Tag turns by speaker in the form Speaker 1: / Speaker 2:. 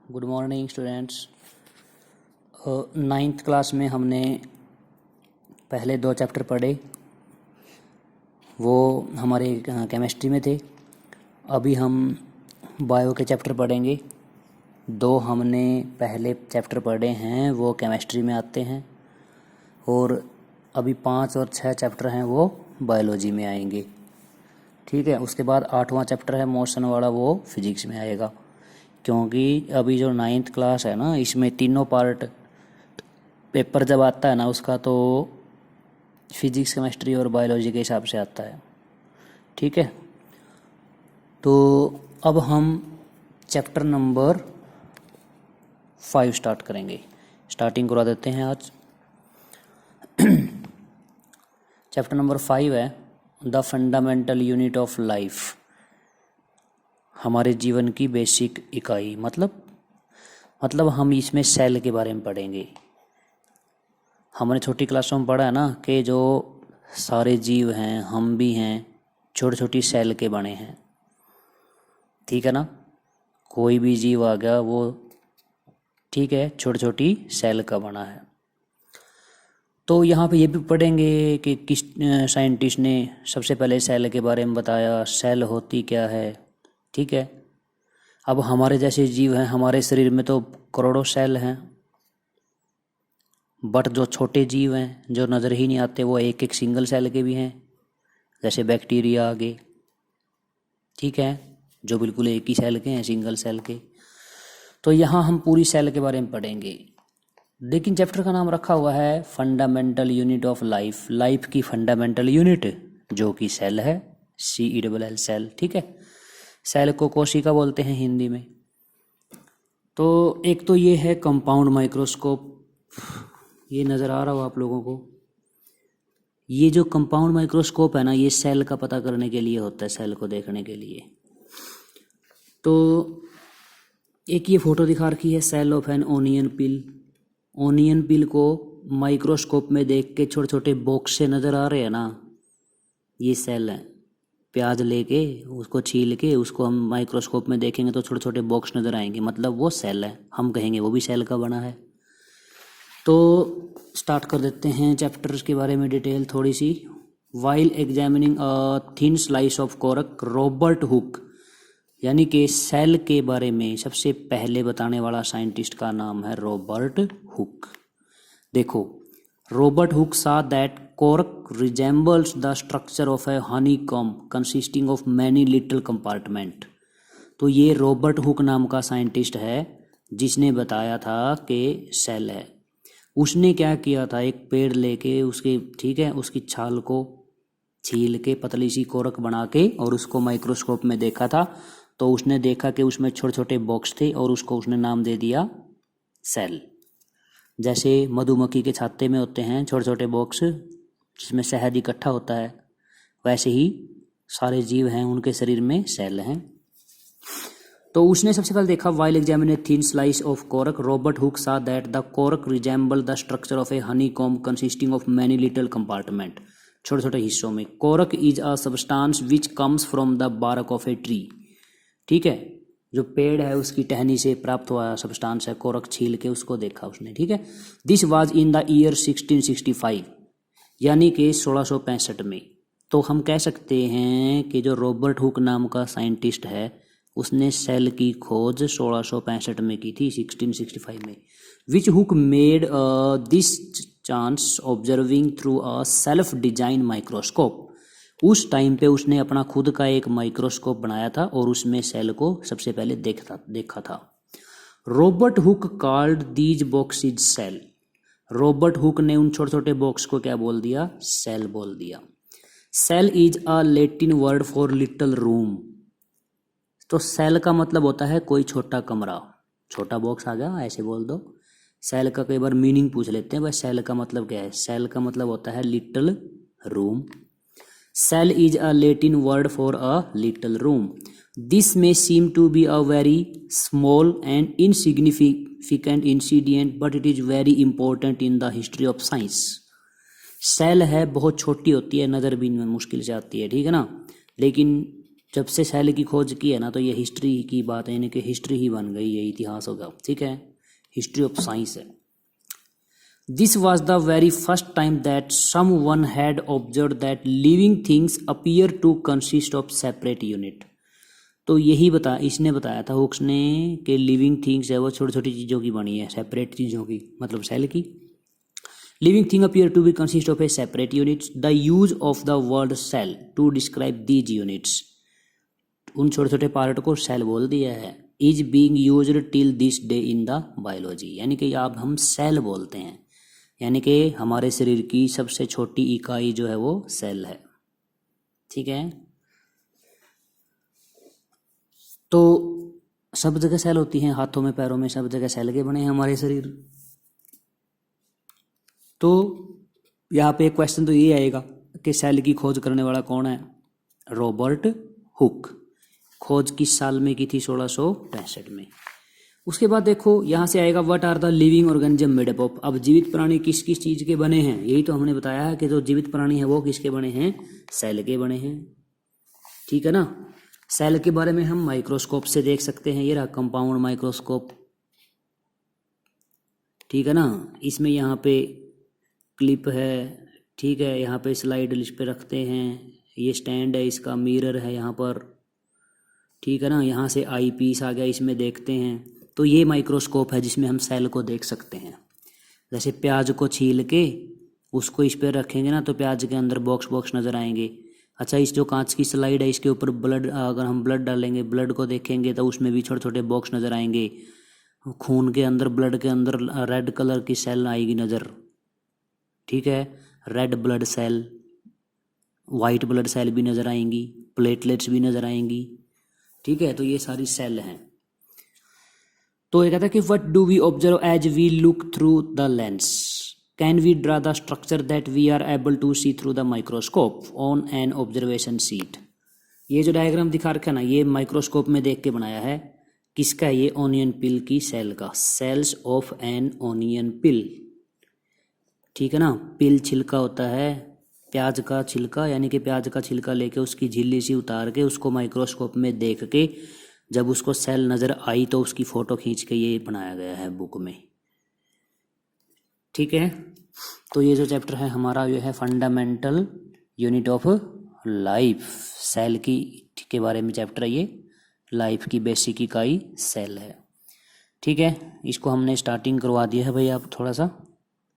Speaker 1: Good morning students. Ninth class में हमने पहले 2 चैप्टर पढ़े, वो हमारे केमिस्ट्री में थे। अभी हम बायो के चैप्टर पढ़ेंगे। 2 हमने पहले चैप्टर पढ़े हैं, वो केमिस्ट्री में आते हैं, और अभी 5 और 6 चैप्टर हैं वो बायोलॉजी में आएंगे। ठीक है, उसके बाद 8वां चैप्टर है मोशन वाला, वो फिजिक्स में आएगा। क्योंकि अभी जो 9th क्लास है ना, इसमें तीनों पार्ट पेपर जब आता है ना उसका, तो फिजिक्स, केमिस्ट्री और बायोलॉजी के हिसाब से आता है। ठीक है, तो अब हम चैप्टर नंबर 5 स्टार्ट करेंगे। स्टार्टिंग करा देते हैं आज। चैप्टर नंबर 5 है the fundamental unit of life. हमारे जीवन की बेसिक इकाई, मतलब हम इसमें सेल के बारे में पढ़ेंगे। हमने छोटी क्लासों में पढ़ा है ना कि जो सारे जीव हैं, हम भी हैं, छोटी छोटी सेल के बने हैं। ठीक है ना, कोई भी जीव आ गया वो, ठीक है, छोटी छोटी सेल का बना है। तो यहाँ पे ये भी पढ़ेंगे कि किस साइंटिस्ट ने सबसे पहले सेल के बारे में बताया, सेल होती क्या है। ठीक है, अब हमारे जैसे जीव हैं, हमारे शरीर में तो करोड़ों सेल हैं, बट जो छोटे जीव हैं जो नज़र ही नहीं आते, वो एक एक सिंगल सेल के भी हैं, जैसे बैक्टीरिया आगे। ठीक है, जो बिल्कुल एक ही सेल के हैं, सिंगल सेल के। तो यहाँ हम पूरी सेल के बारे में पढ़ेंगे, लेकिन चैप्टर का नाम रखा हुआ है fundamental unit of life. Life की फंडामेंटल यूनिट जो कि सेल है, CELL सेल। ठीक है, सेल को कोशिका बोलते हैं हिंदी में। तो एक तो ये है कंपाउंड माइक्रोस्कोप, ये नज़र आ रहा हो आप लोगों को। ये जो कंपाउंड माइक्रोस्कोप है ना, ये सेल का पता करने के लिए होता है, सेल को देखने के लिए। तो एक ये फोटो दिखा रखी है, cell of an onion peel. Onion peel को माइक्रोस्कोप में देख के छोटे छोटे बॉक्स से नज़र आ रहे हैं ना, ये सेल हैं। प्याज लेके उसको छील के उसको हम माइक्रोस्कोप में देखेंगे तो छोटे छोटे बॉक्स नज़र आएंगे, मतलब वो सेल है। हम कहेंगे वो भी सेल का बना है। तो स्टार्ट कर देते हैं चैप्टर्स के बारे में डिटेल थोड़ी सी। While examining a thin slice of cork, Robert Hooke, यानी कि सेल के बारे में सबसे पहले बताने वाला साइंटिस्ट का नाम है रॉबर्ट हुक। देखो, Robert Hooke saw that cork resembles the structure of a honeycomb consisting of many little compartment। तो ये रॉबर्ट हुक नाम का साइंटिस्ट है जिसने बताया था कि सेल है। उसने क्या किया था, एक पेड़ लेके उसके, ठीक है, उसकी छाल को छील के पतली सी कोरक बना के और उसको माइक्रोस्कोप में देखा था। तो उसने देखा कि उसमें छोटे छोटे बॉक्स थे और उसको उसने नाम दे दिया सेल। जैसे मधुमक्खी के छत्ते में होते हैं छोटे छोटे बॉक्स जिसमें शहद इकट्ठा होता है, वैसे ही सारे जीव हैं, उनके शरीर में सेल हैं। तो उसने सबसे पहले देखा, while examine a thin slice of cork, Robert hook saw that the cork resembled the structure of a honeycomb consisting of many little compartment। छोटे छोटे हिस्सों में। Cork is a substance which comes from the bark of a tree. ठीक है, जो पेड़ है उसकी टहनी से प्राप्त हुआ सब्सटेंस है, कोरक छील के उसको देखा उसने। ठीक है, this was in the year 1665, यानी कि 1665 में। तो हम कह सकते हैं कि जो रॉबर्ट हुक नाम का साइंटिस्ट है उसने सेल की खोज 1665 में की थी, 1665 में। Which Hooke made this chance observing through a self design microscope. उस टाइम पे उसने अपना खुद का एक माइक्रोस्कोप बनाया था और उसमें सेल को सबसे पहले देखा था। Robert Hooke called these boxes cell. Robert Hooke ने उन छोटे छोटे बॉक्स को क्या बोल दिया, सेल बोल दिया। Cell is a Latin word for little room. तो सेल का मतलब होता है कोई छोटा कमरा, छोटा बॉक्स आ गया, ऐसे बोल दो। सेल का कई बार मीनिंग पूछ लेते हैं, भाई सेल का मतलब क्या है। सेल का मतलब होता है little room. Cell is a Latin word for a little room. This may seem to be a very small and insignificant incident, but it is very important in the history of science. Cell है, बहुत छोटी होती है, नज़र भी मुश्किल से आती है, ठीक है ना, लेकिन जब से सेल की खोज की है ना, तो ये हिस्ट्री की बात है, यानी कि हिस्ट्री ही बन गई, ये इतिहास होगा, ठीक है, हिस्ट्री ऑफ साइंस है। This was the very first time that someone had observe that living things appear to consist of separate unit. तो यही इसने बताया था हुक्स ने कि लिविंग थिंग्स है वो छोटी छोटी चीज़ों की बनी है, सेपरेट चीज़ों की, मतलब सेल की। Living thing appear to be consist of a separate units. The use of the word cell to describe these units, उन छोटे छोटे पार्ट को सेल बोल दिया है, is being used till this day in the biology, यानी कि अब हम सेल बोलते हैं, यानी कि हमारे शरीर की सबसे छोटी इकाई जो है वो सेल है, ठीक है। तो सब जगह सेल होती हैं, हाथों में पैरों में सब जगह सेल के बने हैं हमारे शरीर। तो यहाँ पे एक क्वेश्चन तो ये आएगा कि सेल की खोज करने वाला कौन है? Robert Hooke. खोज किस साल में की थी? 1665 में। उसके बाद देखो यहाँ से आएगा what are the living organism made up of. अब जीवित प्राणी किस किस चीज़ के बने हैं? यही तो हमने बताया है कि जो जीवित प्राणी है वो किसके बने हैं? सेल के बने हैं, ठीक है ना। सेल के बारे में हम माइक्रोस्कोप से देख सकते हैं, ये रहा कंपाउंड माइक्रोस्कोप, ठीक है ना। इसमें यहाँ पे क्लिप है, ठीक है, यहाँ पे स्लाइड इस पे रखते हैं, ये स्टैंड है, इसका मिरर है यहाँ पर, ठीक है ना। यहाँ से आई पीस आ गया, इसमें देखते हैं। तो ये माइक्रोस्कोप है जिसमें हम सेल को देख सकते हैं। जैसे प्याज को छील के उसको इस पर रखेंगे ना, तो प्याज के अंदर बॉक्स बॉक्स नज़र आएंगे। अच्छा, इस जो कांच की स्लाइड है इसके ऊपर ब्लड, अगर हम ब्लड डालेंगे, ब्लड को देखेंगे तो उसमें भी छोटे छोटे बॉक्स नज़र आएंगे। खून के अंदर, ब्लड के अंदर रेड कलर की सेल आएगी नज़र, ठीक है, red blood cell, white blood cell भी नज़र आएंगी, प्लेटलेट्स भी नज़र आएंगी, ठीक है। तो ये सारी सेल हैं। तो ये कहता है कि what do we observe as we look through the lens, can we draw the structure that we are able to see through the microscope on an observation sheet. ये जो डायग्राम दिखा रखा है ना, ये माइक्रोस्कोप में देख के बनाया है। किसका? ये ऑनियन पिल की सेल का, सेल्स ऑफ एन ऑनियन पिल, ठीक है ना। पिल छिलका होता है, प्याज का छिलका, यानी कि प्याज का छिलका लेके उसकी झिल्ली सी उतार के उसको माइक्रोस्कोप में देख के जब उसको सेल नज़र आई तो उसकी फ़ोटो खींच के ये बनाया गया है बुक में, ठीक है। तो ये जो चैप्टर है हमारा, ये है fundamental unit of life, cell की के बारे में चैप्टर है ये। लाइफ की बेसिक इकाई सेल है, ठीक है। इसको हमने स्टार्टिंग करवा दिया है भाई, आप थोड़ा सा